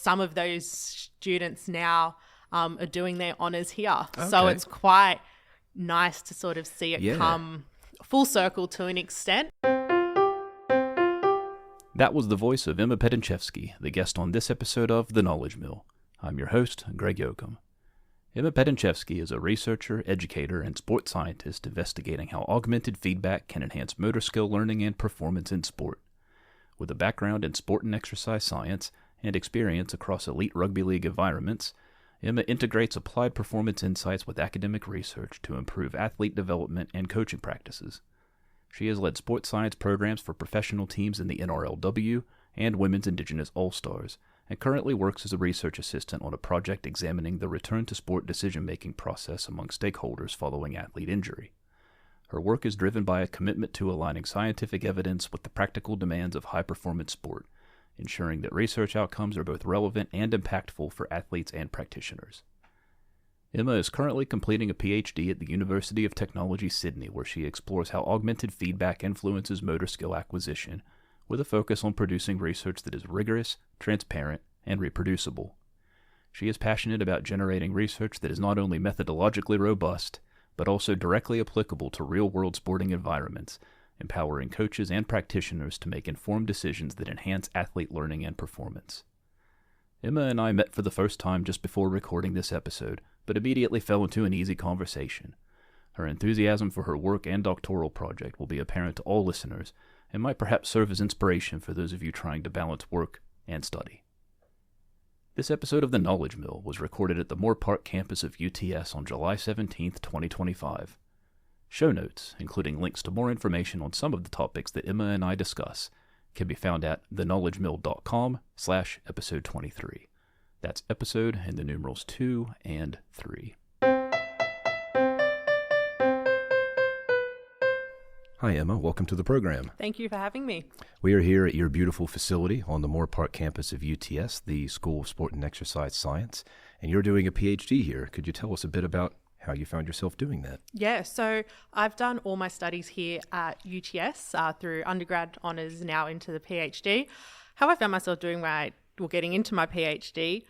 some of those students now are doing their honours here. Okay. So it's quite nice to sort of see it come full circle to an extent. That was the voice of Emma Petancevski, the guest on this episode of The Knowledge Mill. I'm your host, Greg Yoakum. Emma Petancevski is a researcher, educator, and sports scientist investigating how augmented feedback can enhance motor skill learning and performance in sport. With a background in sport and exercise science and experience across elite rugby league environments, Emma integrates applied performance insights with academic research to improve athlete development and coaching practices. She has led sports science programs for professional teams in the NRLW and Women's Indigenous All-Stars, and currently works as a research assistant on a project examining the return-to-sport decision-making process among stakeholders following athlete injury. Her work is driven by a commitment to aligning scientific evidence with the practical demands of high-performance sport, ensuring that research outcomes are both relevant and impactful for athletes and practitioners. Emma is currently completing a PhD at the University of Technology, Sydney, where she explores how augmented feedback influences motor skill acquisition, with a focus on producing research that is rigorous, transparent, and reproducible. She is passionate about generating research that is not only methodologically robust, but also directly applicable to real-world sporting environments, empowering coaches and practitioners to make informed decisions that enhance athlete learning and performance. Emma and I met for the first time just before recording this episode, but immediately fell into an easy conversation. Her enthusiasm for her work and doctoral project will be apparent to all listeners, and might perhaps serve as inspiration for those of you trying to balance work and study. This episode of The Knowledge Mill was recorded at the Moore Park campus of UTS on July 17, 2025. Show notes, including links to more information on some of the topics that Emma and I discuss, can be found at theknowledgemill.com/episode 23. That's episode in the numerals 2 and 3. Hi, Emma. Welcome to the program. Thank you for having me. We are here at your beautiful facility on the Moore Park campus of UTS, the School of Sport and Exercise Science, and you're doing a PhD here. Could you tell us a bit about how you found yourself doing that? Yeah, so I've done all my studies here at UTS through undergrad honours now into the PhD. How I found myself doing getting into my PhD,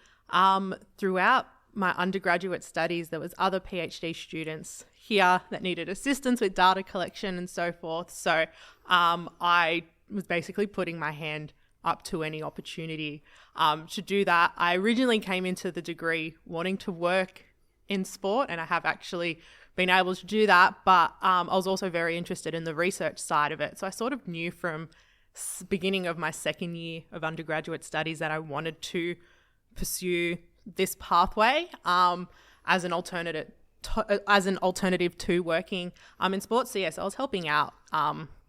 throughout my undergraduate studies, there was other PhD students here that needed assistance with data collection and so forth. So I was basically putting my hand up to any opportunity to do that. I originally came into the degree wanting to work in sport, and I have actually been able to do that, but I was also very interested in the research side of it. So I sort of knew from beginning of my second year of undergraduate studies that I wanted to pursue this pathway as an alternative to working in sports. So yes, I was helping out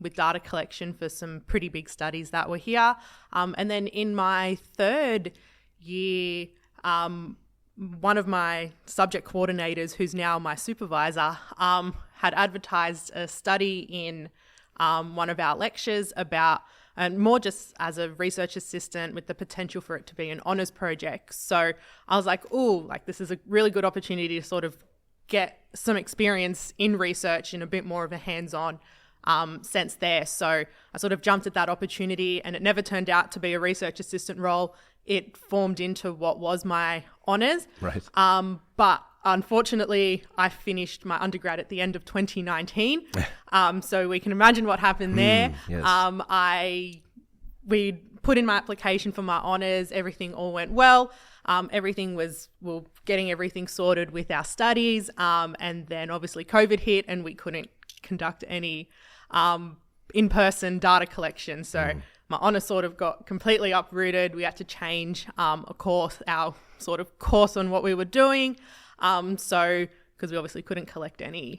with data collection for some pretty big studies that were here. And then in my third year, one of my subject coordinators, who's now my supervisor, had advertised a study in one of our lectures about, and more just as a research assistant with the potential for it to be an honours project. So I was like, this is a really good opportunity to sort of get some experience in research in a bit more of a hands-on sense there. So I sort of jumped at that opportunity, and it never turned out to be a research assistant role. It formed into what was my honours. Right. But unfortunately, I finished my undergrad at the end of 2019. So we can imagine what happened there. Yes. We put in my application for my honours. Everything all went well. Everything was, getting everything sorted with our studies. And then obviously COVID hit and we couldn't conduct any in-person data collection. So my honour sort of got completely uprooted. We had to change our course on what we were doing. Because we obviously couldn't collect any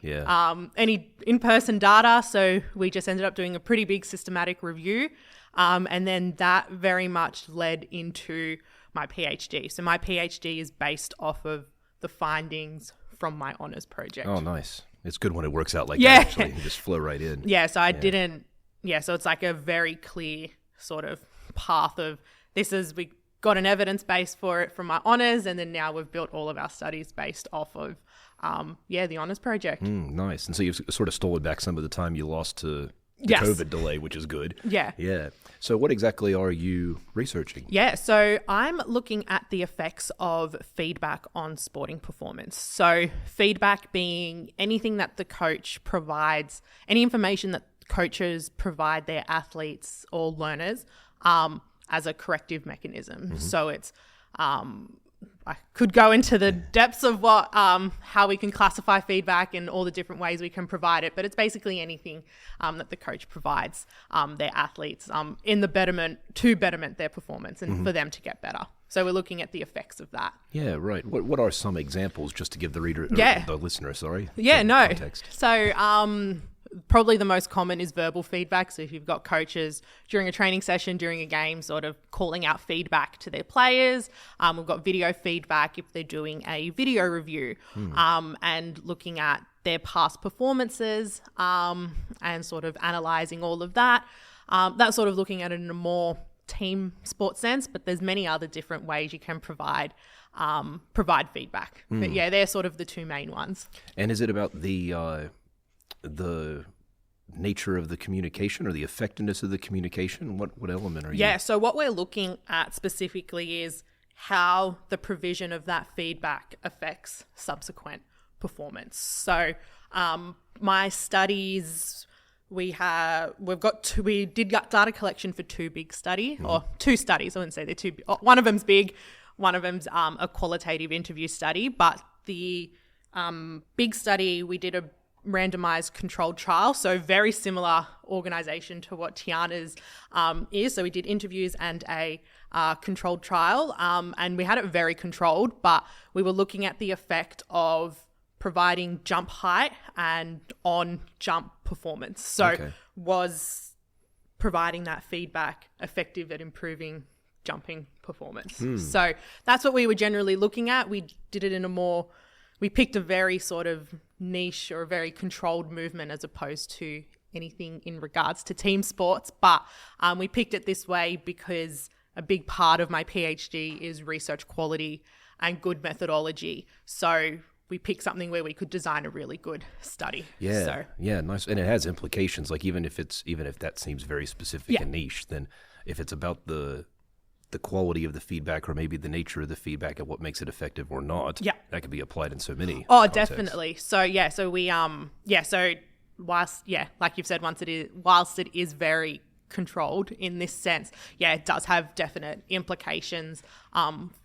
in-person data. So we just ended up doing a pretty big systematic review. And then that very much led into my PhD. So my PhD is based off of the findings from my honours project. Oh, nice. It's good when it works out like that, actually. You just flow right in. Yeah, so so it's like a very clear sort of path of we got an evidence base for it from my honours, and then now we've built all of our studies based off of the honours project. Nice. And so you've sort of stolen back some of the time you lost to Yes. COVID delay, which is good. Yeah. Yeah. So what exactly are you researching? Yeah, so I'm looking at the effects of feedback on sporting performance. So feedback being anything that the coach provides, any information that coaches provide their athletes or learners as a corrective mechanism. Mm-hmm. So it's I could go into the depths of what how we can classify feedback and all the different ways we can provide it, but it's basically anything that the coach provides their athletes in the betterment their performance and for them to get better. So we're looking at the effects of that. Yeah, right. What are some examples, just to give the reader, the listener, some context? So probably the most common is verbal feedback. So if you've got coaches during a training session, during a game, sort of calling out feedback to their players. We've got video feedback if they're doing a video review and looking at their past performances and sort of analysing all of that. That's sort of looking at it in a more team sport sense, but there's many other different ways you can provide feedback. But yeah, they're sort of the two main ones. And is it about the nature of the communication or the effectiveness of the communication? What element are you? Yeah, so what we're looking at specifically is how the provision of that feedback affects subsequent performance. So my studies, we did data collection for two big studies, or two studies. I wouldn't say they're two. One of them's big, one of them's a qualitative interview study, but the big study, we did a randomized controlled trial, so very similar organization to what Tiana's is. So we did interviews and a controlled trial, and we had it very controlled, but we were looking at the effect of providing jump height and on jump performance. So was providing that feedback effective at improving jumping performance? So that's what we were generally looking at. We did it we picked a very sort of niche or a very controlled movement as opposed to anything in regards to team sports. But we picked it this way because a big part of my PhD is research quality and good methodology. So we picked something where we could design a really good study. Yeah, nice. And it has implications, like even if that seems very specific and niche, then if it's about the quality of the feedback or maybe the nature of the feedback and what makes it effective or not, that could be applied in so many contexts. Definitely. So whilst like you've said, whilst it is very controlled in this sense, it does have definite implications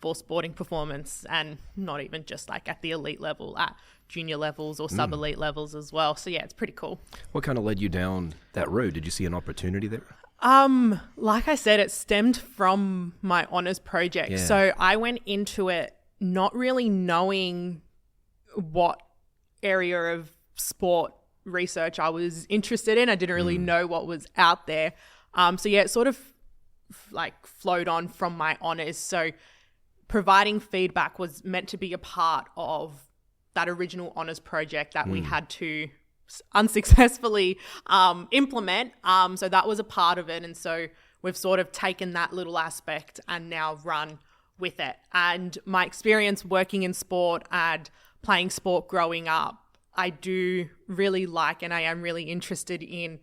for sporting performance, and not even just like at the elite level, at junior levels or sub-elite levels as well. So it's pretty cool. What kind of led you down that road? Did you see an opportunity there? Like I said, it stemmed from my honours project. Yeah. So I went into it not really knowing what area of sport research I was interested in. I didn't really know what was out there. It sort of like flowed on from my honours. So providing feedback was meant to be a part of that original honours project that we had to unsuccessfully implement. So that was a part of it. And so we've sort of taken that little aspect and now run with it. And my experience working in sport and playing sport growing up, I do really like, and I am really interested in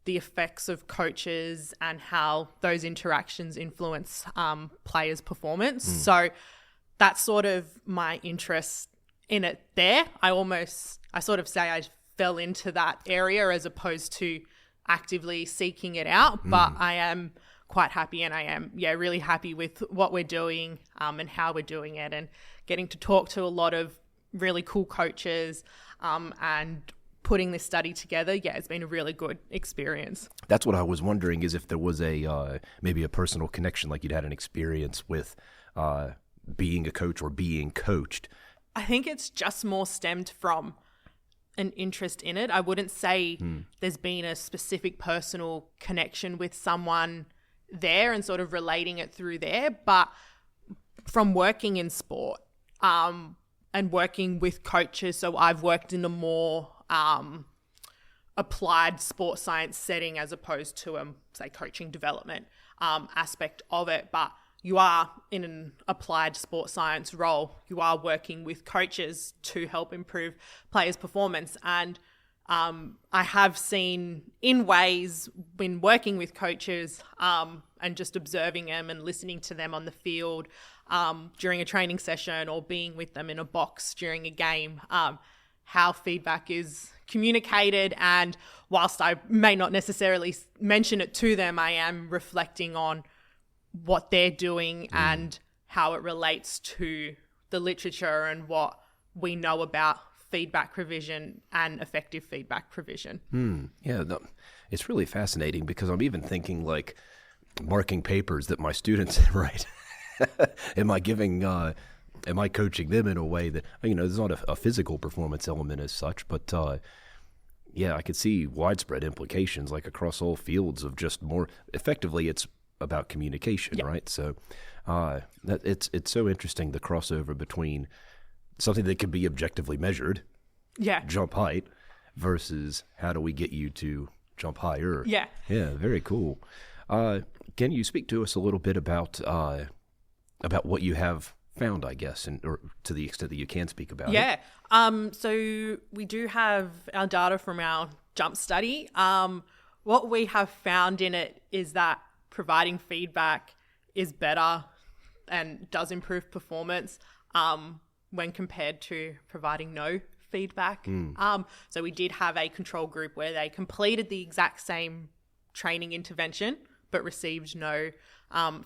the effects of coaches and how those interactions influence players' performance. So that's sort of my interest in it there. I sort of say I fell into that area as opposed to actively seeking it out, but I am quite happy, and I am really happy with what we're doing and how we're doing it, and getting to talk to a lot of really cool coaches and putting this study together. It's been a really good experience. That's what I was wondering, is if there was maybe a personal connection, like you'd had an experience with being a coach or being coached. I think it's just more stemmed from an interest in it. I wouldn't say there's been a specific personal connection with someone there and sort of relating it through there, but from working in sport and working with coaches, so I've worked in a more applied sports science setting as opposed to say coaching development aspect of it, but you are in an applied sports science role. You are working with coaches to help improve players' performance. And I have seen in ways when working with coaches and just observing them and listening to them on the field during a training session or being with them in a box during a game, how feedback is communicated. And whilst I may not necessarily mention it to them, I am reflecting on what they're doing and how it relates to the literature and what we know about feedback provision and effective feedback provision. Yeah, no, it's really fascinating because I'm even thinking like marking papers that my students write. Am I coaching them in a way that, there's not a physical performance element as such, but I could see widespread implications like across all fields of just more effectively. It's about communication, right? So it's so interesting, the crossover between something that can be objectively measured, jump height, versus how do we get you to jump higher? Yeah, very cool. Can you speak to us a little bit about what you have found, I guess, or to the extent that you can speak about it? So we do have our data from our jump study. What we have found in it is that providing feedback is better and does improve performance when compared to providing no feedback. So we did have a control group where they completed the exact same training intervention but received no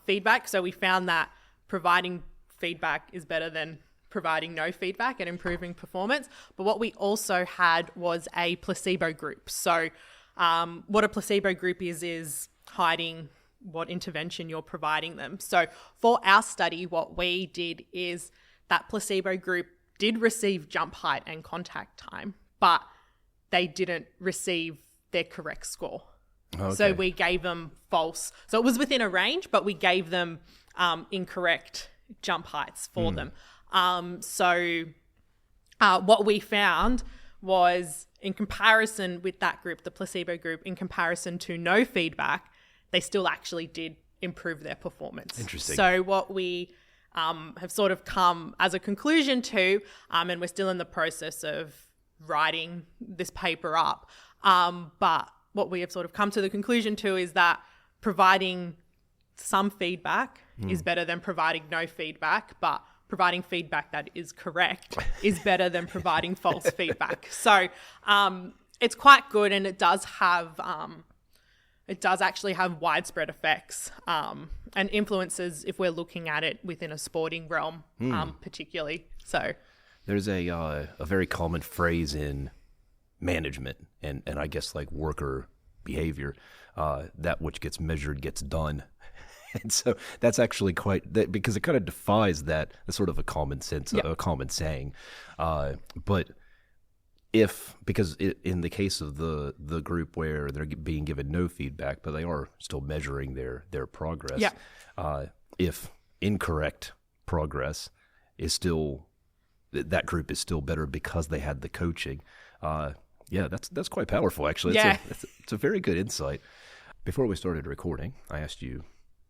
feedback. So we found that providing feedback is better than providing no feedback and improving performance. But what we also had was a placebo group. So what a placebo group is hiding what intervention you're providing them. So for our study, what we did is that placebo group did receive jump height and contact time, but they didn't receive their correct score. Okay. So we gave them false. So it was within a range, but we gave them incorrect jump heights for them. So what we found was, in comparison with that group, the placebo group, in comparison to no feedback, they still actually did improve their performance. Interesting. So what we have sort of come as a conclusion to, and we're still in the process of writing this paper up, but what we have sort of come to the conclusion to is that providing some feedback is better than providing no feedback, but providing feedback that is correct is better than providing false feedback. So it's quite good, and it does actually have widespread effects and influences if we're looking at it within a sporting realm, particularly. So there's a very common phrase in management and I guess like worker behavior, that which gets measured gets done. And so that's actually because it kind of defies that sort of a common sense, a common saying. But because in the case of the group where they're being given no feedback, but they are still measuring their progress, if incorrect progress is still, that group is still better because they had the coaching. That's quite powerful, actually. It's a very good insight. Before we started recording, I asked you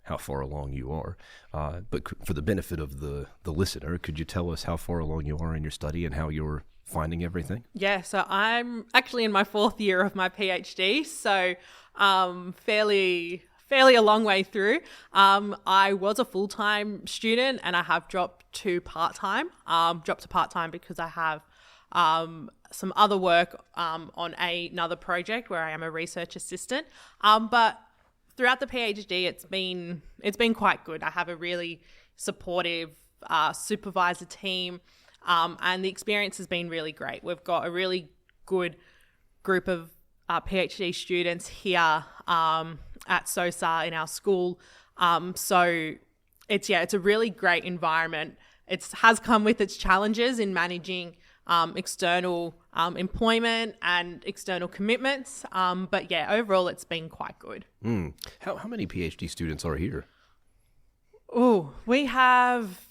how far along you are, but for the benefit of the listener, could you tell us how far along you are in your study and how you're finding everything? Yeah, so I'm actually in my 4th year of my PhD, so fairly a long way through. I was a full-time student and I have dropped to part-time. Because I have some other work on another project where I am a research assistant. But throughout the PhD, it's been quite good. I have a really supportive supervisor team, and the experience has been really great. We've got a really good group of PhD students here at SOSA in our school. So it's a really great environment. It has come with its challenges in managing external employment and external commitments. But overall it's been quite good. How many PhD students are here? Oh, we have,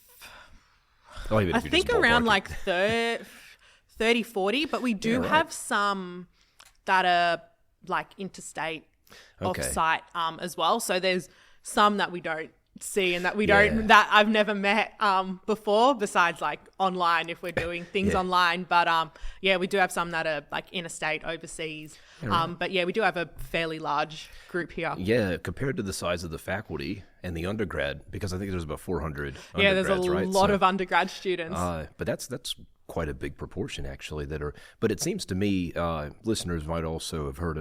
I think around like 30, 40, but we do have some that are like interstate off-site as well. So there's some that we don't see and that we don't, that I've never met before, besides like online if we're doing things online. But we do have some that are like interstate, overseas. But we do have a fairly large group here. Yeah, compared to the size of the faculty and the undergrad, because I think there's about 400 undergrads, yeah, there's a lot of undergrad students. But that's quite a big proportion, actually, that are. But it seems to me, listeners might also have heard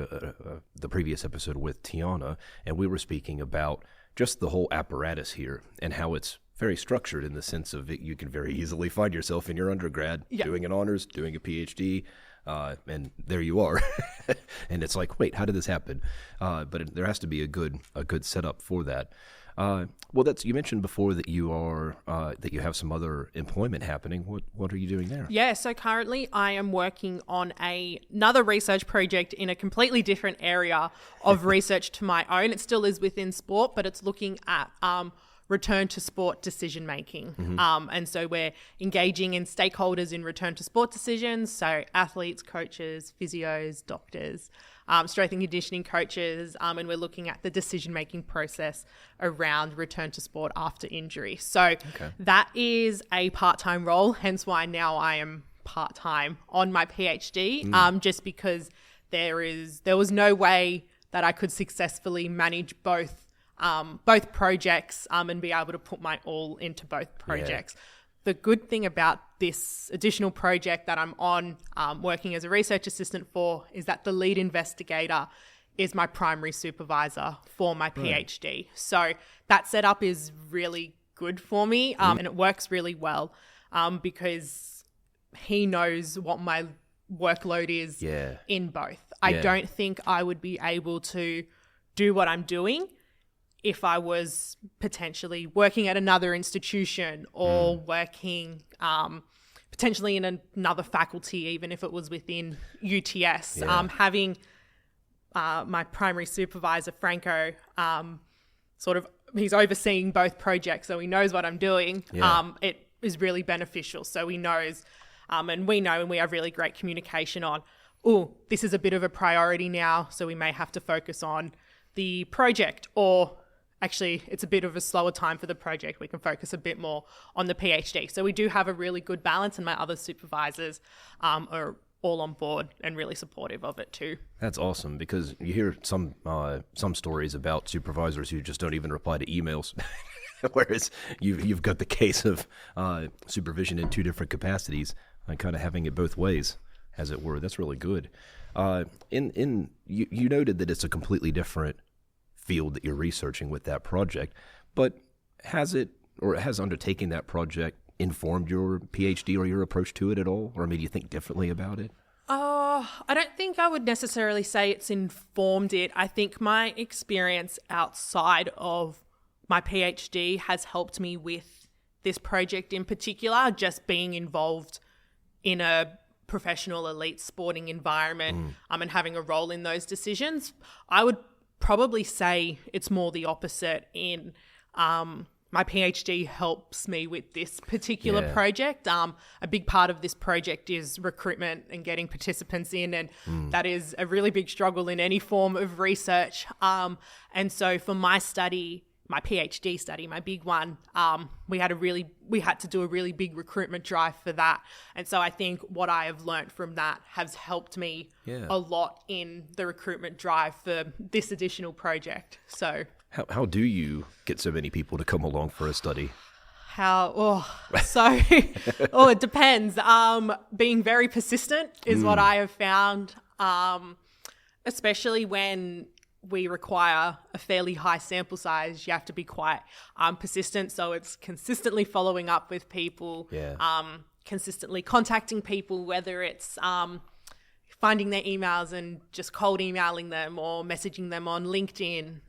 the previous episode with Tiana, and we were speaking about just the whole apparatus here and how it's very structured in the sense of you can very easily find yourself in your undergrad doing an honors, doing a PhD, and there you are. And it's like, wait, how did this happen? But there has to be a good setup for that. You mentioned before that you have some other employment happening. What are you doing there? Yeah, so currently I am working on another research project in a completely different area of research to my own. It still is within sport, but it's looking at return to sport decision making. And so we're engaging in stakeholders in return to sport decisions. So athletes, coaches, physios, doctors, strength and conditioning coaches, and we're looking at the decision-making process around return to sport after injury. So that is a part-time role, hence why now I am part-time on my PhD, just because there was no way that I could successfully manage both projects and be able to put my all into both projects. The good thing about this additional project that I'm on, working as a research assistant for, is that the lead investigator is my primary supervisor for my PhD. So that setup is really good for me, and it works really well because he knows what my workload is in both. I don't think I would be able to do what I'm doing if I was potentially working at another institution or working potentially in another faculty, even if it was within UTS. Having my primary supervisor, Franco, he's overseeing both projects, so he knows what I'm doing. It is really beneficial. So he knows, and we know, and we have really great communication on, this is a bit of a priority now, so we may have to focus on the project, or actually it's a bit of a slower time for the project. We can focus a bit more on the PhD. So we do have a really good balance, and my other supervisors are all on board and really supportive of it too. That's awesome, because you hear some stories about supervisors who just don't even reply to emails, whereas you've got the case of supervision in two different capacities and kind of having it both ways, as it were. That's really good. You noted that it's a completely different field that you're researching with that project, but has undertaking that project informed your PhD or your approach to it at all, or made you think differently about it? I don't think I would necessarily say it's informed it. I think my experience outside of my PhD has helped me with this project in particular, just being involved in a professional elite sporting environment and having a role in those decisions. I would probably say it's more the opposite in my PhD helps me with this particular project. A big part of this project is recruitment and getting participants in, and that is a really big struggle in any form of research. And so for my study, my PhD study, my big one, we had to do a really big recruitment drive for that. And so I think what I have learnt from that has helped me a lot in the recruitment drive for this additional project. So how do you get so many people to come along for a study? It depends. Being very persistent is what I have found, especially when we require a fairly high sample size. You have to be quite persistent. So it's consistently following up with people, consistently contacting people, whether it's finding their emails and just cold emailing them, or messaging them on LinkedIn,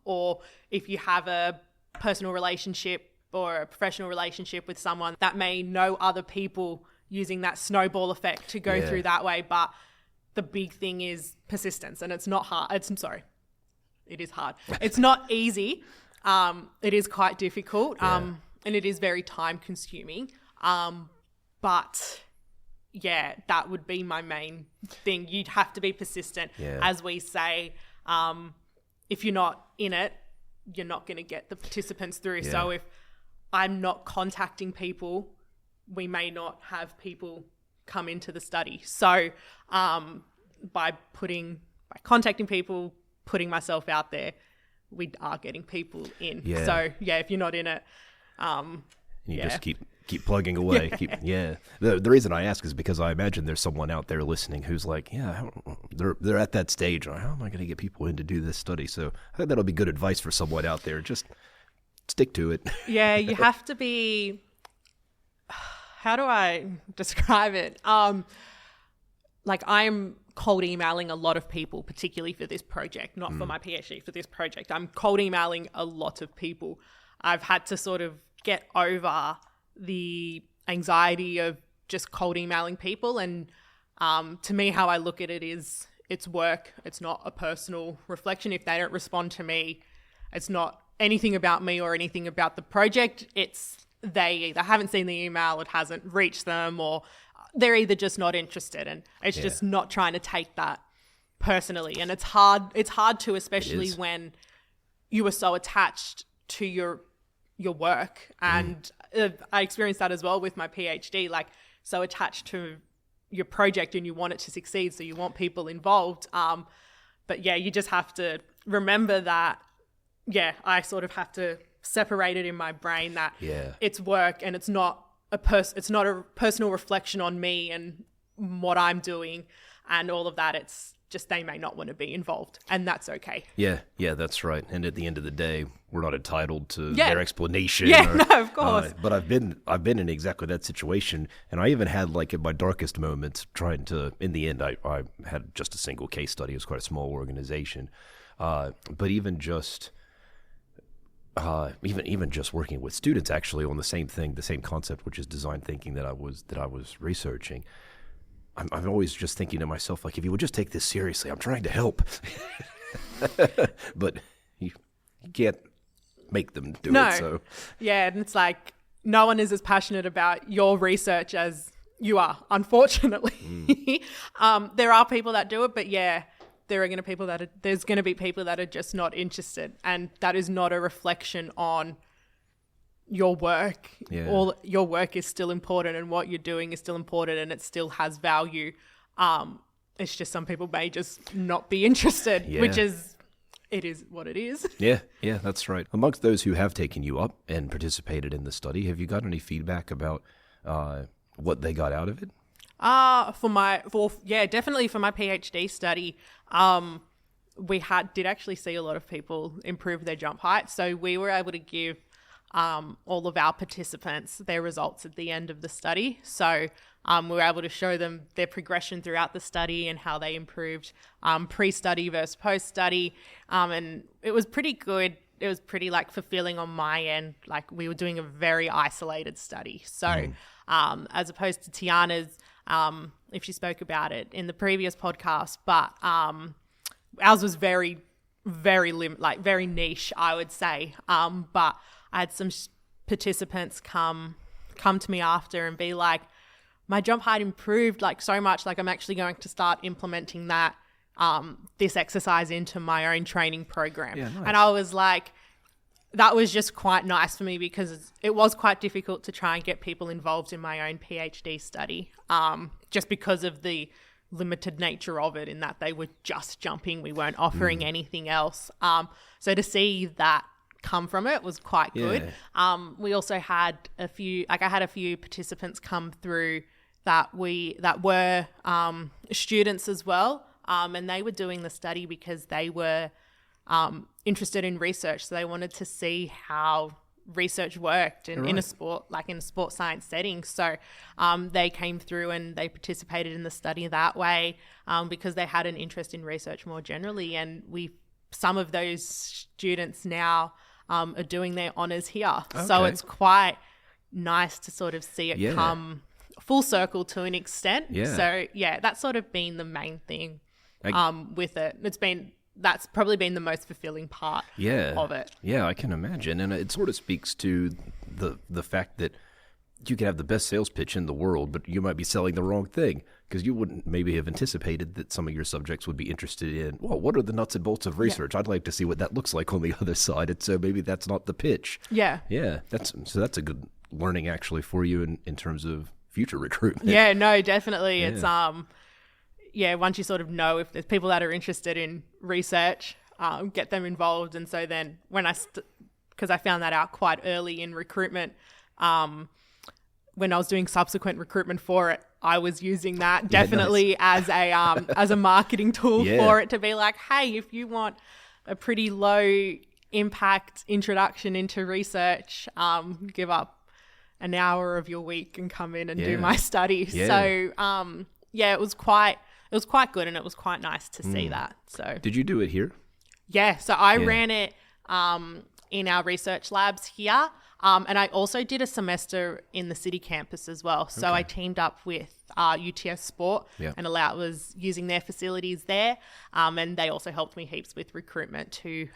or if you have a personal relationship or a professional relationship with someone that may know other people, using that snowball effect to go through that way. But the big thing is persistence, and it's not hard. It is hard. It's not easy. It is quite difficult, and it is very time consuming. But that would be my main thing. You'd have to be persistent. As we say, if you're not in it, you're not going to get the participants through. Yeah. So if I'm not contacting people, we may not have people come into the study. So by contacting people, putting myself out there, we are getting people in. Yeah. So yeah, if you're not in it, you just keep plugging away. The reason I ask is because I imagine there's someone out there listening who's like, they're at that stage. How am I going to get people in to do this study? So I think that'll be good advice for someone out there. Just stick to it. Yeah, you have to be. How do I describe it? Like I'm cold emailing a lot of people, particularly for this project, not for my PhD, for this project. I'm cold emailing a lot of people. I've had to sort of get over the anxiety of just cold emailing people. And to me, how I look at it is it's work. It's not a personal reflection. If they don't respond to me, it's not anything about me or anything about the project. It's they either haven't seen the email, it hasn't reached them, or they're either just not interested. And it's just not trying to take that personally. And it's hard to, especially when you are so attached to your work. And I experienced that as well with my PhD, like so attached to your project and you want it to succeed. So you want people involved. But yeah, you just have to remember that, I sort of have to separate it in my brain that it's work and it's not a personal reflection on me and what I'm doing and all of that. It's just they may not want to be involved, and that's okay. Yeah, that's right. And at the end of the day, we're not entitled to their explanation. No, of course. But I've been in exactly that situation, and I even had like in my darkest moments trying to. In the end, I had just a single case study. It was quite a small organization, but even just working with students actually on the same thing, the same concept, which is design thinking that I was researching. I'm always just thinking to myself, like, if you would just take this seriously, I'm trying to help. But you can't make them do it. So. Yeah, and it's like no one is as passionate about your research as you are, unfortunately. There are people that do it, but there's going to be people that are just not interested, and that is not a reflection on your work. All your work is still important, and what you're doing is still important, and it still has value. It's just some people may just not be interested, which is what it is. Yeah, that's right. Amongst those who have taken you up and participated in the study, have you got any feedback about what they got out of it? Definitely for my PhD study, we did actually see a lot of people improve their jump height. So we were able to give all of our participants their results at the end of the study. So we were able to show them their progression throughout the study and how they improved pre-study versus post-study. And it was pretty good. It was pretty fulfilling on my end. Like we were doing a very isolated study. So as opposed to Tiana's, if she spoke about it in the previous podcast, but ours was very, very very niche, I would say. But I had some participants come to me after and be like, my jump height improved so much, I'm actually going to start implementing that this exercise into my own training program. Yeah, nice. And I was like, that was just quite nice for me because it was quite difficult to try and get people involved in my own PhD study, just because of the limited nature of it in that they were just jumping. We weren't offering anything else. So to see that come from it was quite good. We also had a few participants come through that were students as well, and they were doing the study because they were interested in research. So they wanted to see how research worked in a sport, in a sport science setting. So they came through and they participated in the study that way because they had an interest in research more generally. And some of those students now are doing their honours here. Okay. So it's quite nice to sort of see it come full circle to an extent. Yeah. So that's sort of been the main thing with it. That's probably been the most fulfilling part of it. Yeah, I can imagine. And it sort of speaks to the fact that you can have the best sales pitch in the world, but you might be selling the wrong thing because you wouldn't maybe have anticipated that some of your subjects would be interested in, well, what are the nuts and bolts of research? I'd like to see what that looks like on the other side. And so maybe that's not the pitch. Yeah. Yeah. That's a good learning actually for you in terms of future recruitment. Yeah, no, definitely. Yeah. It's, once you sort of know if there's people that are interested in research, get them involved. And so then when because I found that out quite early in recruitment, when I was doing subsequent recruitment for it, I was using that definitely as a marketing tool for it, to be like, hey, if you want a pretty low impact introduction into research, give up an hour of your week and come in and do my study. Yeah. So it was quite good, and it was quite nice to see that. So did you do it here? Yeah, so I ran it in our research labs here. And I also did a semester in the city campus as well. So I teamed up with UTS Sport and was using their facilities there. And they also helped me heaps with recruitment too,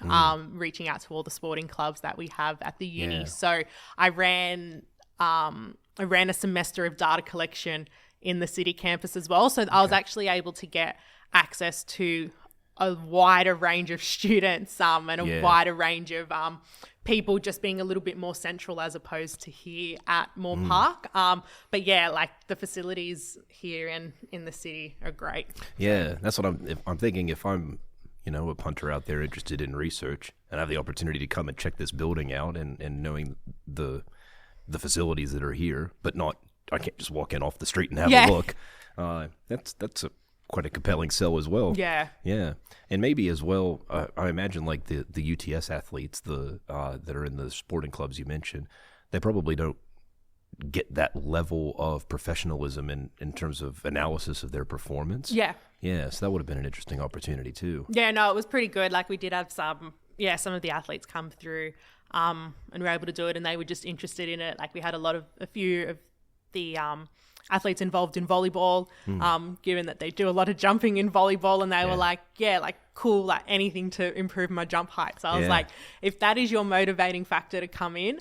reaching out to all the sporting clubs that we have at the uni. So I ran a semester of data collection in the city campus as well. So I was actually able to get access to a wider range of students and a wider range of people, just being a little bit more central as opposed to here at Moore Park. But yeah, like the facilities here in the city are great. Yeah, that's what I'm thinking. If I'm, a punter out there interested in research and I have the opportunity to come and check this building out and knowing the facilities that are here, but I can't just walk in off the street and have a look. That's quite a compelling sell as well. Yeah. And maybe as well, I imagine like the UTS athletes, that are in the sporting clubs you mentioned, they probably don't get that level of professionalism in terms of analysis of their performance. Yeah, so that would have been an interesting opportunity too. Yeah, no, it was pretty good. Like we did have some of the athletes come through and were able to do it, and they were just interested in it. Like we had a few of the athletes involved in volleyball, given that they do a lot of jumping in volleyball, and they were like, cool, like anything to improve my jump height. So I was like, if that is your motivating factor to come in,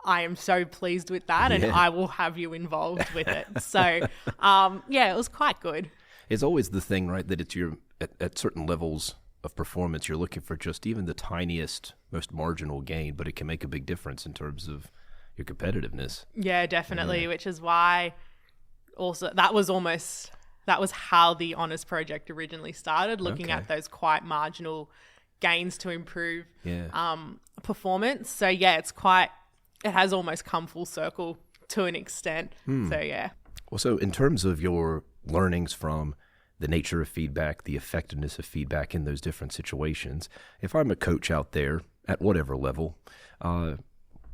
I am so pleased with that, and I will have you involved with it. So, it was quite good. It's always the thing, right, that it's at certain levels of performance, you're looking for just even the tiniest, most marginal gain, but it can make a big difference in terms of your competitiveness. Yeah, definitely, which is why also that was how the honours project originally started, looking at those quite marginal gains to improve performance. So it has almost come full circle to an extent. So Well, so in terms of your learnings from the nature of feedback, the effectiveness of feedback in those different situations, if I'm a coach out there at whatever level, what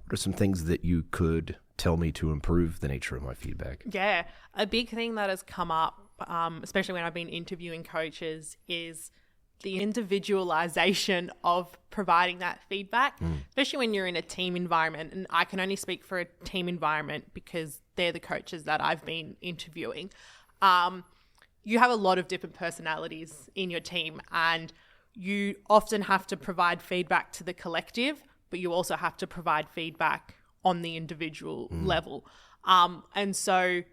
are some things that you could tell me to improve the nature of my feedback? Yeah, a big thing that has come up, especially when I've been interviewing coaches, is the individualization of providing that feedback, especially when you're in a team environment. And I can only speak for a team environment because they're the coaches that I've been interviewing. You have a lot of different personalities in your team, and you often have to provide feedback to the collective, but you also have to provide feedback on the individual level. And so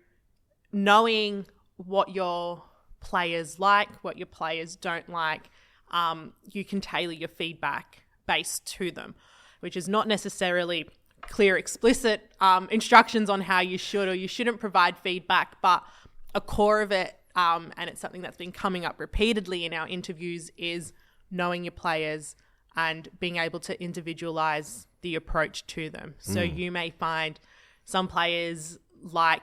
knowing what your players like, what your players don't like, you can tailor your feedback based to them, which is not necessarily clear, explicit instructions on how you should or you shouldn't provide feedback, but a core of it, and it's something that's been coming up repeatedly in our interviews, is knowing your players and being able to individualize the approach to them. So you may find some players like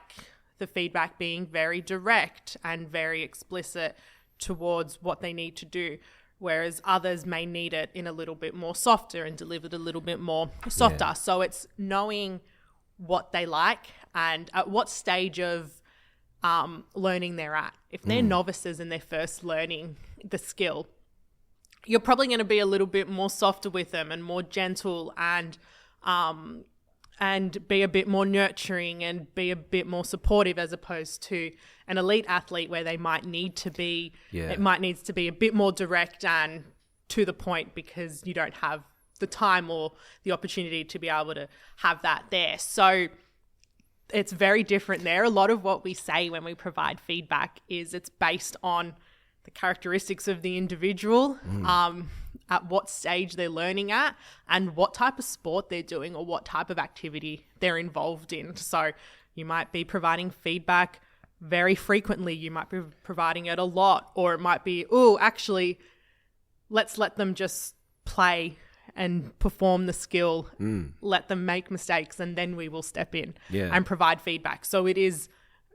the feedback being very direct and very explicit towards what they need to do, whereas others may need it in a little bit more softer and delivered a little bit more softer. Yeah. So it's knowing what they like and at what stage of learning they're at. If they're novices and they're first learning the skill, you're probably going to be a little bit more softer with them and more gentle and be a bit more nurturing and be a bit more supportive, as opposed to an elite athlete where they might need to be, it might need to be a bit more direct and to the point, because you don't have the time or the opportunity to be able to have that there. So it's very different there. A lot of what we say when we provide feedback is it's based on the characteristics of the individual, at what stage they're learning at, and what type of sport they're doing or what type of activity they're involved in. So you might be providing feedback very frequently, you might be providing it a lot, or it might be, actually, let's let them just play and perform the skill, let them make mistakes, and then we will step in and provide feedback. So it is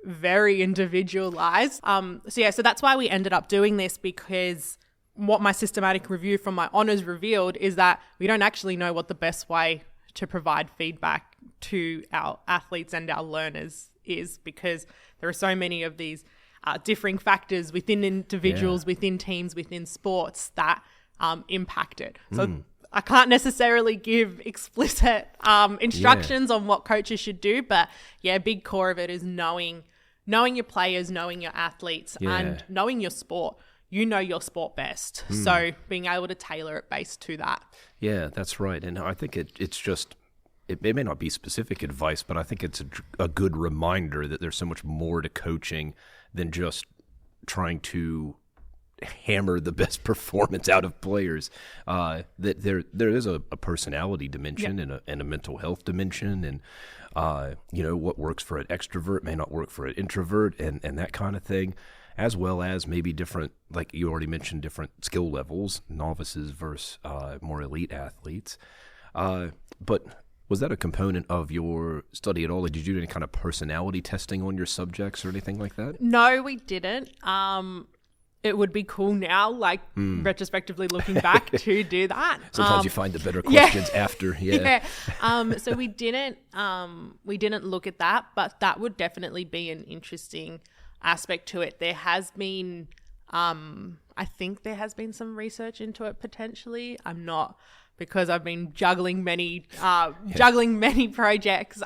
very individualized. So that's why we ended up doing this, because what my systematic review from my honours revealed is that we don't actually know what the best way to provide feedback to our athletes and our learners is, because there are so many of these differing factors within individuals, within teams, within sports that impact it. So I can't necessarily give explicit instructions on what coaches should do, but a big core of it is knowing your players, knowing your athletes, and knowing your sport. You know your sport best. So being able to tailor it based to that. Yeah, that's right. And I think it's just, it may not be specific advice, but I think it's a good reminder that there's so much more to coaching than just trying to hammer the best performance out of players. That there is a personality dimension and a mental health dimension, and what works for an extrovert may not work for an introvert, and that kind of thing, as well as maybe different, like you already mentioned, different skill levels, novices versus more elite athletes. But was that a component of your study at all? Did you do any kind of personality testing on your subjects or anything like that? No, we didn't. It would be cool now, retrospectively looking back, to do that. Sometimes you find the better questions after. So we didn't look at that, but that would definitely be an interesting aspect to it. There has been, I think there has been some research into it potentially. I'm not, because I've been juggling many projects.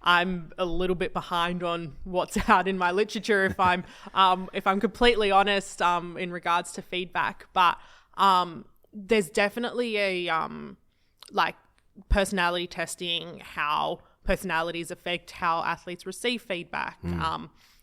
I'm a little bit behind on what's out in my literature, if I'm completely honest, in regards to feedback. But there's definitely a personality testing, how personalities affect how athletes receive feedback.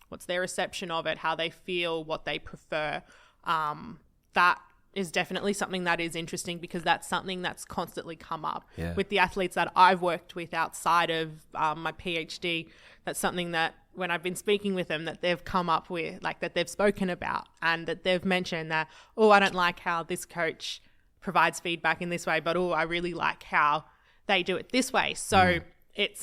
What's their reception of it, how they feel, what they prefer. That is definitely something that is interesting, because that's something that's constantly come up with the athletes that I've worked with outside of my PhD. That's something that when I've been speaking with them, that they've come up with, that they've spoken about, and that they've mentioned that, I don't like how this coach provides feedback in this way, but I really like how they do it this way. So it's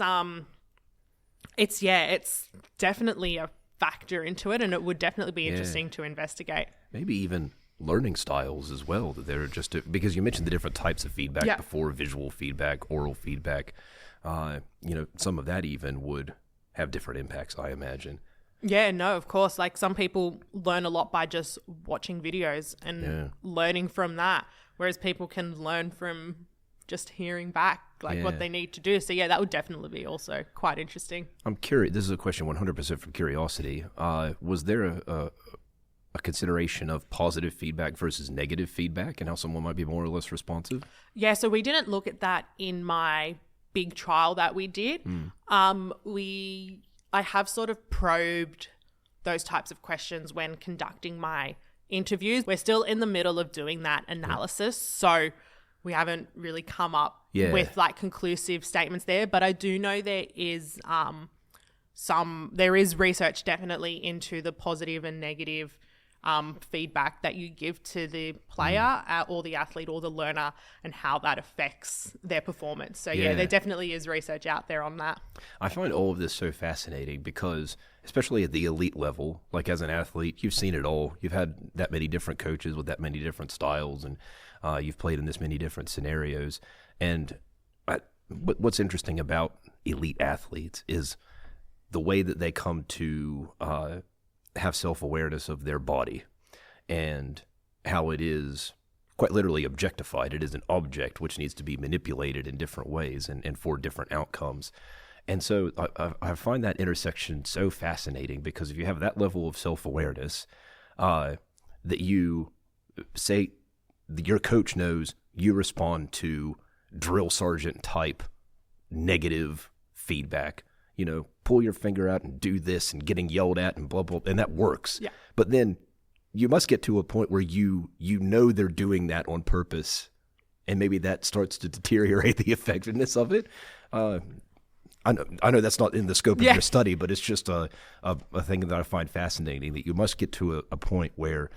definitely a factor into it, and it would definitely be interesting to investigate. Maybe even learning styles as well, that they're just because you mentioned the different types of feedback before, visual feedback, oral feedback, some of that even would have different impacts, I imagine. Of course, some people learn a lot by just watching videos and learning from that, whereas people can learn from just hearing back what they need to do. So that would definitely be also quite interesting. I'm curious, this is a question 100% from curiosity. Was there a consideration of positive feedback versus negative feedback, and how someone might be more or less responsive? So we didn't look at that in my big trial that we did. I have sort of probed those types of questions when conducting my interviews. We're still in the middle of doing that analysis, so we haven't really come up with conclusive statements there. But I do know there is research definitely into the positive and negative feedback that you give to the player or the athlete or the learner, and how that affects their performance. So there definitely is research out there on that. I find all of this so fascinating because, especially at the elite level, as an athlete, you've seen it all. You've had that many different coaches with that many different styles, and you've played in this many different scenarios. And what's interesting about elite athletes is the way that they come to have self-awareness of their body, and how it is quite literally objectified. It is an object which needs to be manipulated in different ways and for different outcomes. And so I find that intersection so fascinating, because if you have that level of self-awareness, that you say your coach knows you respond to drill sergeant type negative feedback, pull your finger out and do this and getting yelled at and blah, blah, and that works. Yeah. But then you must get to a point where you know they're doing that on purpose, and maybe that starts to deteriorate the effectiveness of it. I know that's not in the scope of your study, but it's just a thing that I find fascinating, that you must get to a point where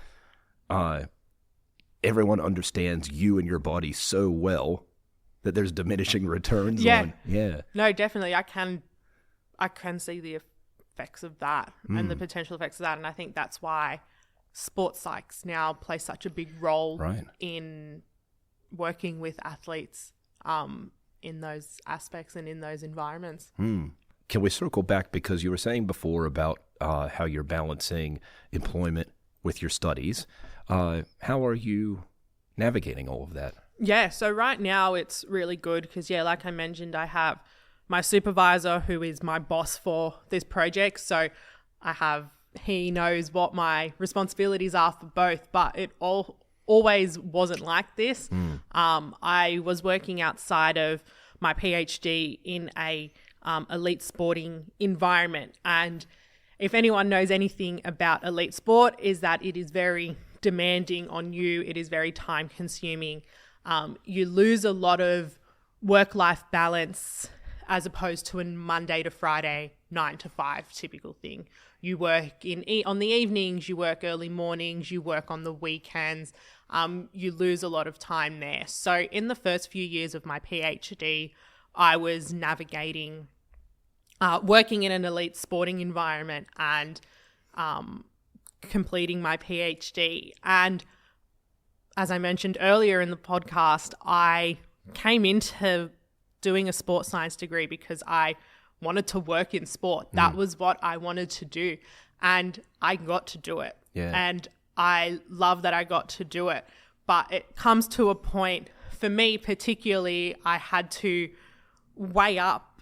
everyone understands you and your body so well that there's diminishing returns on. Yeah. No, definitely. I can see the effects of that and the potential effects of that. And I think that's why sports psychs now play such a big role in working with athletes in those aspects and in those environments. Can we circle back, because you were saying before about how you're balancing employment with your studies. How are you navigating all of that? Yeah, so right now it's really good because, like I mentioned, I have my supervisor who is my boss for this project. So he knows what my responsibilities are for both, but it always wasn't like this. I was working outside of my PhD in a elite sporting environment. And if anyone knows anything about elite sport, is that it is very demanding on you. It is very time consuming. You lose a lot of work-life balance as opposed to a Monday to Friday, 9 to 5 typical thing. You work on the evenings, you work early mornings, you work on the weekends. You lose a lot of time there. So in the first few years of my PhD, I was navigating working in an elite sporting environment and completing my PhD. And as I mentioned earlier in the podcast, I came into doing a sports science degree because I wanted to work in sport. That was what I wanted to do. And I got to do it. Yeah. And I love that I got to do it. But it comes to a point, for me particularly, I had to weigh up.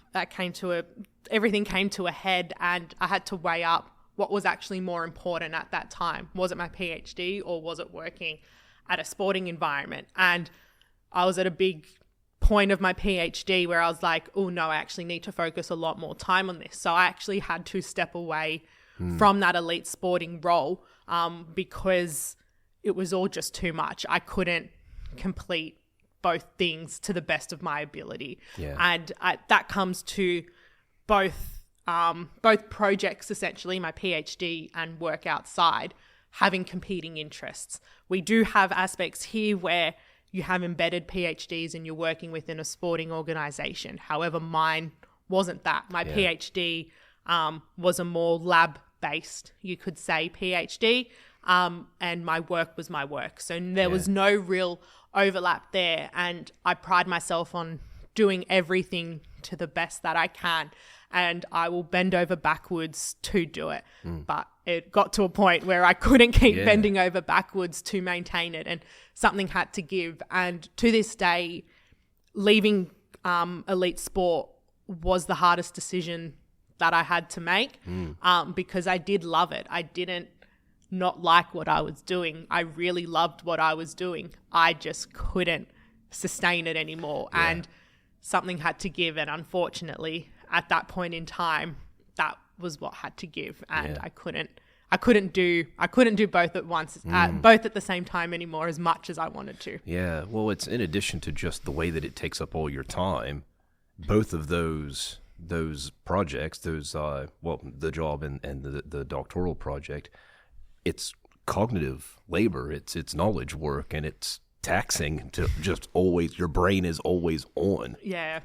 Everything came to a head, and I had to weigh up what was actually more important at that time. Was it my PhD, or was it working at a sporting environment? And I was at a big point of my PhD where I was like, oh no, I actually need to focus a lot more time on this. So I actually had to step away from that elite sporting role because it was all just too much. I couldn't complete both things to the best of my ability. Yeah. And that comes to both projects, essentially, my PhD and work outside, having competing interests. We do have aspects here where you have embedded PhDs and you're working within a sporting organisation. However, mine wasn't that. My PhD was a more lab-based, you could say, PhD, and my work was my work. So there was no real overlap there, and I pride myself on doing everything to the best that I can, and I will bend over backwards to do it. But it got to a point where I couldn't keep bending over backwards to maintain it, and something had to give. And to this day, leaving elite sport was the hardest decision that I had to make because I did love it. I didn't not like what I was doing. I really loved what I was doing. I just couldn't sustain it anymore. And something had to give. And unfortunately, at that point in time, that was what had to give. And I couldn't do both at once, both at the same time anymore, as much as I wanted to. Yeah. Well, it's in addition to just the way that it takes up all your time, both of those projects, the job and the doctoral project, it's cognitive labor, it's knowledge work, and it's taxing to just always, your brain is always on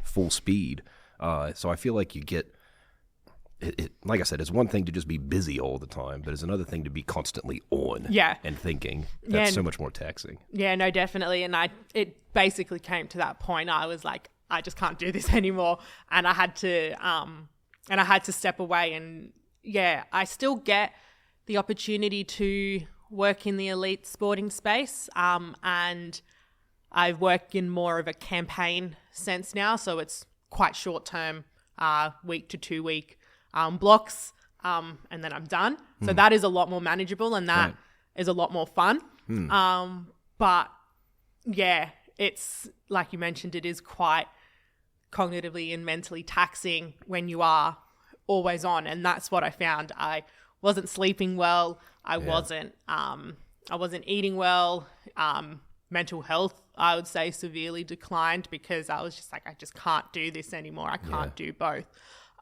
full speed. So I feel like you get it, like I said, it's one thing to just be busy all the time, but it's another thing to be constantly on and thinking. That's so much more taxing. Yeah, no, definitely. And it basically came to that point. I was like, I just can't do this anymore. And I had to step away. And I still get the opportunity to work in the elite sporting space. And I work in more of a campaign sense now. So it's quite short term, week to 2 week blocks, and then I'm done. So that is a lot more manageable, and that is a lot more fun. But it's like you mentioned, it is quite cognitively and mentally taxing when you are always on. And that's what I found. I wasn't sleeping well. I wasn't eating well. Mental health, I would say, severely declined because I was just like, I just can't do this anymore. I can't do both.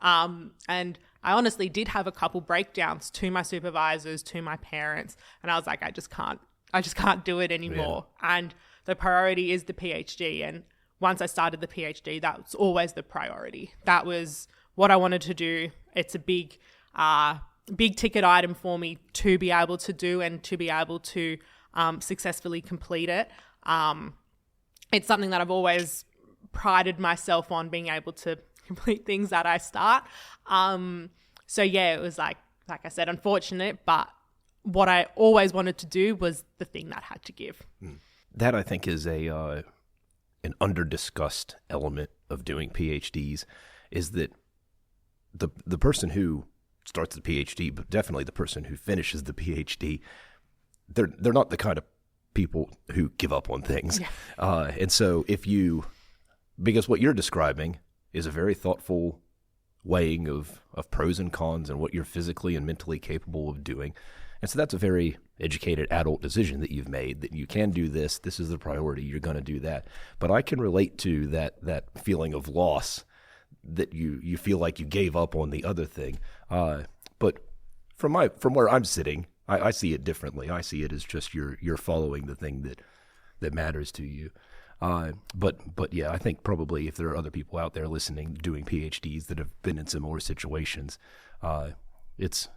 And I honestly did have a couple breakdowns to my supervisors, to my parents, and I was like, I just can't do it anymore. Yeah. And the priority is the PhD. And once I started the PhD, that was always the priority. That was what I wanted to do. It's a big ticket item for me to be able to do and to be able to successfully complete it. It's something that I've always prided myself on, being able to complete things that I start. So yeah, it was like I said, unfortunate, but what I always wanted to do was the thing that had to give. That, I think, is an under-discussed element of doing PhDs, is that the person who starts the PhD, but definitely the person who finishes the PhD, they're not the kind of people who give up on things. Yeah. And so because what you're describing is a very thoughtful weighing of pros and cons and what you're physically and mentally capable of doing. And so that's a very educated adult decision that you've made, that you can do this. This is the priority. You're going to do that. But I can relate to that feeling of loss, that you feel like you gave up on the other thing. But from where I'm sitting, I see it differently. I see it as just you're following the thing that matters to you. But yeah, I think probably if there are other people out there listening, doing PhDs that have been in similar situations, it's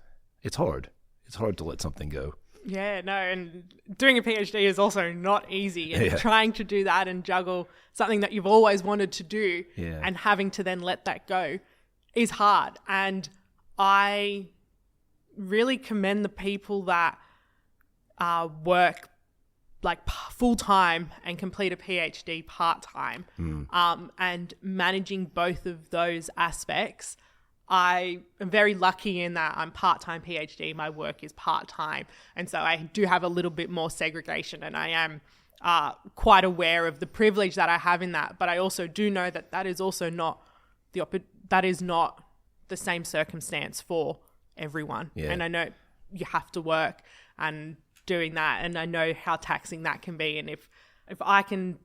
hard. It's hard to let something go. Yeah, no, and doing a PhD is also not easy. And trying to do that and juggle something that you've always wanted to do and having to then let that go is hard. And I really commend the people that work like full-time and complete a PhD part-time. And managing both of those aspects, I am very lucky in that I'm part-time PhD, my work is part-time. And so I do have a little bit more segregation, and I am quite aware of the privilege that I have in that. But I also do know that that is also not the same circumstance for everyone. Yeah. And I know you have to work and doing that, and I know how taxing that can be. And if I can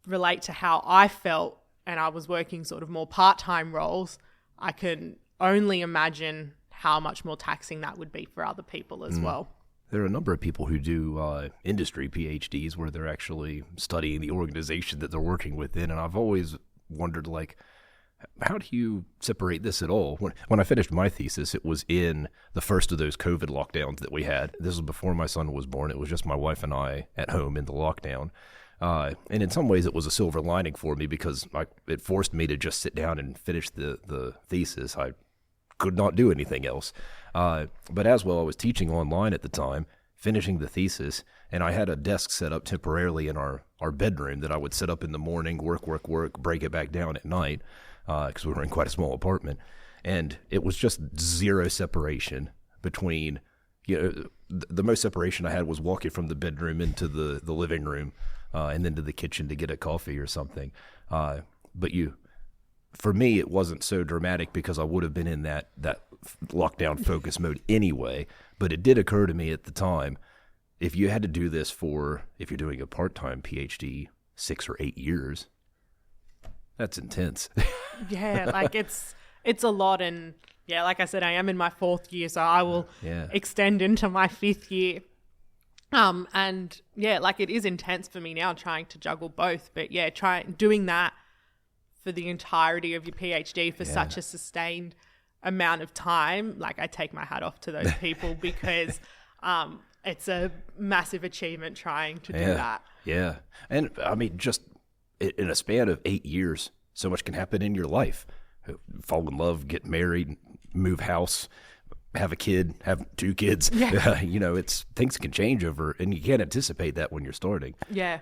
relate to how I felt and I was working sort of more part-time roles, I can only imagine how much more taxing that would be for other people as well. There are a number of people who do industry PhDs where they're actually studying the organization that they're working within, and I've always wondered, like, how do you separate this at all? When I finished my thesis, it was in the first of those COVID lockdowns that we had. This was before my son was born. It was just my wife and I at home in the lockdown. And in some ways it was a silver lining for me, because it forced me to just sit down and finish the thesis. I could not do anything else. But as well, I was teaching online at the time, finishing the thesis, and I had a desk set up temporarily in our bedroom that I would set up in the morning, work, break it back down at night, because we were in quite a small apartment. And it was just zero separation between, the most separation I had was walking from the bedroom into the living room, and then to the kitchen to get a coffee or something. But for me, it wasn't so dramatic because I would have been in that lockdown focus mode anyway. But it did occur to me at the time, if you had to do this if you're doing a part-time PhD, 6 or 8 years, that's intense. Yeah, like it's a lot. And yeah, like I said, I am in my 4th year, so I will extend into my 5th year. And yeah, like it is intense for me now trying to juggle both, but yeah, doing that for the entirety of your PhD for such a sustained amount of time. Like, I take my hat off to those people because, it's a massive achievement trying to do that. Yeah. And I mean, just in a span of 8 years, so much can happen in your life. Fall in love, get married, move house, have a kid, have 2 kids. Yeah. Things can change over, and you can't anticipate that when you're starting. Yeah.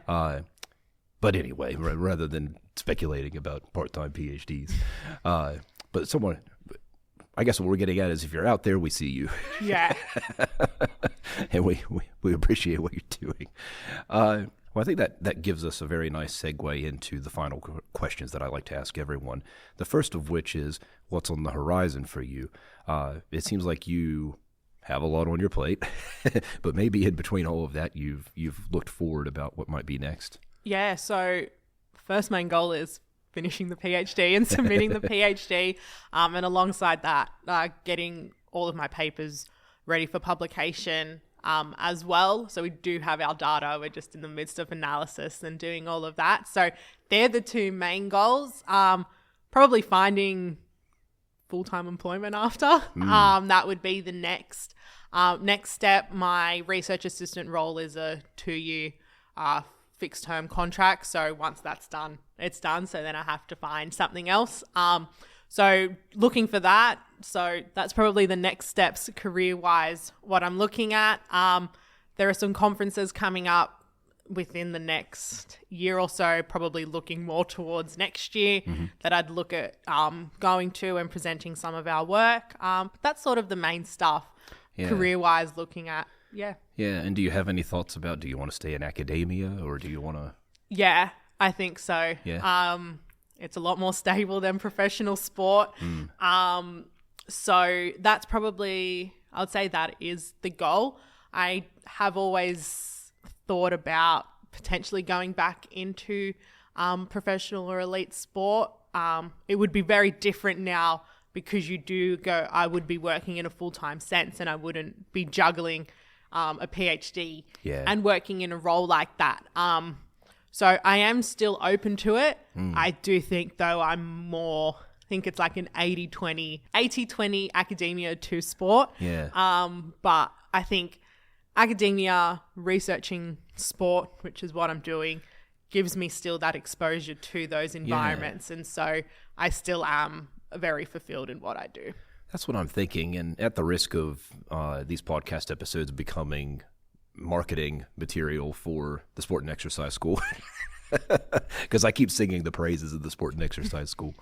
But anyway, rather than speculating about part-time PhDs, but I guess what we're getting at is, if you're out there, we see you. Yeah. And we appreciate what you're doing. Well, I think that gives us a very nice segue into the final questions that I like to ask everyone. The first of which is, what's on the horizon for you? It seems like you have a lot on your plate, but maybe in between all of that, you've looked forward about what might be next. Yeah, so first main goal is finishing the PhD and submitting the PhD, and alongside that, getting all of my papers ready for publication as well. So we do have our data. We're just in the midst of analysis and doing all of that. So they're the two main goals. Probably finding full-time employment after. That would be the next step. My research assistant role is a 2-year fixed-term contract. So once that's done, it's done. So then I have to find something else. So looking for that. So that's probably the next steps career-wise, what I'm looking at. There are some conferences coming up within the next year or so, probably looking more towards next year, that I'd look at going to and presenting some of our work. But that's sort of the main stuff career-wise looking at. Yeah. Yeah. And do you have any thoughts about, do you want to stay in academia or do you want to? Yeah, I think so. Yeah. It's a lot more stable than professional sport. So that's probably, I would say that is the goal. I have always thought about potentially going back into professional or elite sport. It would be very different now because you do go, I would be working in a full-time sense and I wouldn't be juggling a PhD and working in a role like that. So I am still open to it. I do think though I'm more, I think it's like an 80-20 academia to sport. Yeah. But I think academia, researching sport, which is what I'm doing, gives me still that exposure to those environments. And so I still am very fulfilled in what I do. That's what I'm thinking. And at the risk of these podcast episodes becoming marketing material for the Sport and Exercise School, because I keep singing the praises of the Sport and Exercise School.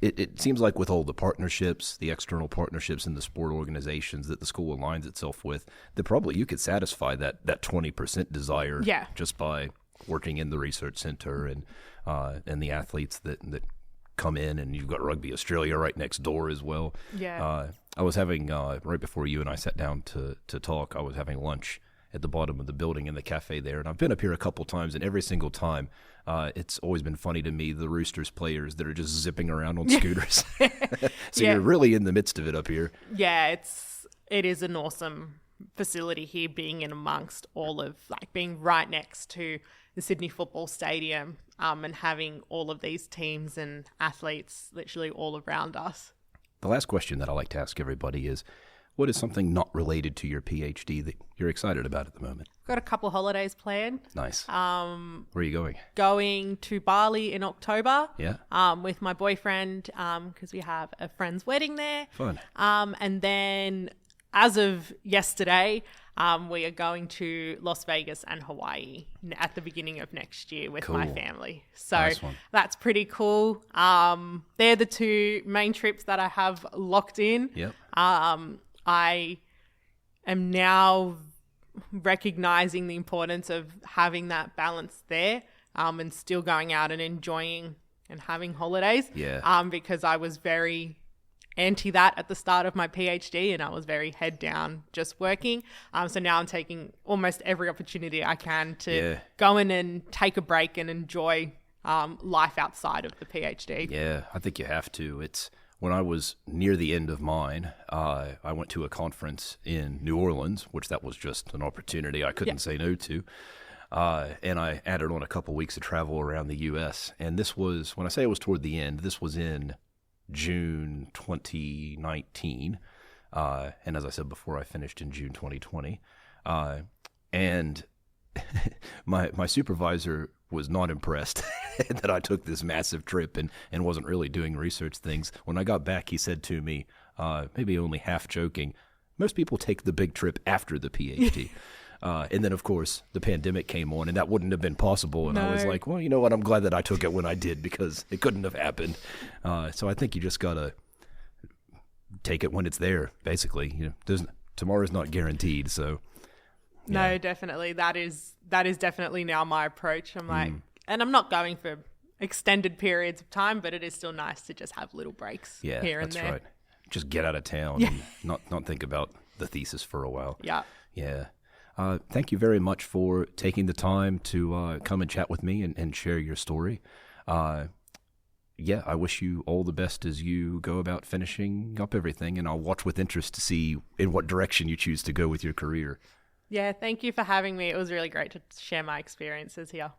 It seems like with all the partnerships, the external partnerships in the sport organizations that the school aligns itself with, that probably you could satisfy that 20% desire just by working in the research center and the athletes that come in, and you've got Rugby Australia right next door as well. I was having, right before you and I sat down to talk, I was having lunch at the bottom of the building in the cafe there. And I've been up here a couple times, and every single time, it's always been funny to me, the Roosters players that are just zipping around on scooters. So you're really in the midst of it up here. Yeah, it is an awesome facility here, being in amongst all of, like, being right next to the Sydney Football Stadium, and having all of these teams and athletes literally all around us. The last question that I like to ask everybody is, what is something not related to your PhD that you're excited about at the moment? Got a couple holidays planned. Nice. Where are you going? Going to Bali in October. Yeah. With my boyfriend, because we have a friend's wedding there. Fun. And then as of yesterday, we are going to Las Vegas and Hawaii at the beginning of next year with my family. So nice one. That's pretty cool. They're the two main trips that I have locked in. Yep. I am now recognizing the importance of having that balance there, and still going out and enjoying and having holidays. Yeah. Because I was very anti that at the start of my PhD, and I was very head down just working. So now I'm taking almost every opportunity I can to go in and take a break and enjoy life outside of the PhD. Yeah, I think you have to. It's when I was near the end of mine, I went to a conference in New Orleans, which that was just an opportunity I couldn't say no to. And I added on a couple weeks of travel around the U.S. And this was, when I say it was toward the end, this was in June 2019. And as I said before, I finished in June 2020. And my supervisor was not impressed that I took this massive trip and wasn't really doing research things. When I got back, he said to me, maybe only half joking, most people take the big trip after the PhD. And then, of course, the pandemic came on, and that wouldn't have been possible. And I was like, well, you know what? I'm glad that I took it when I did, because it couldn't have happened. So I think you just got to take it when it's there, basically. You know, tomorrow's not guaranteed, so No, definitely. That is definitely now my approach. I'm like, and I'm not going for extended periods of time, but it is still nice to just have little breaks here and there. Right. Just get out of town and not think about the thesis for a while. Yeah. Yeah. Thank you very much for taking the time to come and chat with me and share your story. I wish you all the best as you go about finishing up everything, and I'll watch with interest to see in what direction you choose to go with your career. Yeah, thank you for having me. It was really great to share my experiences here.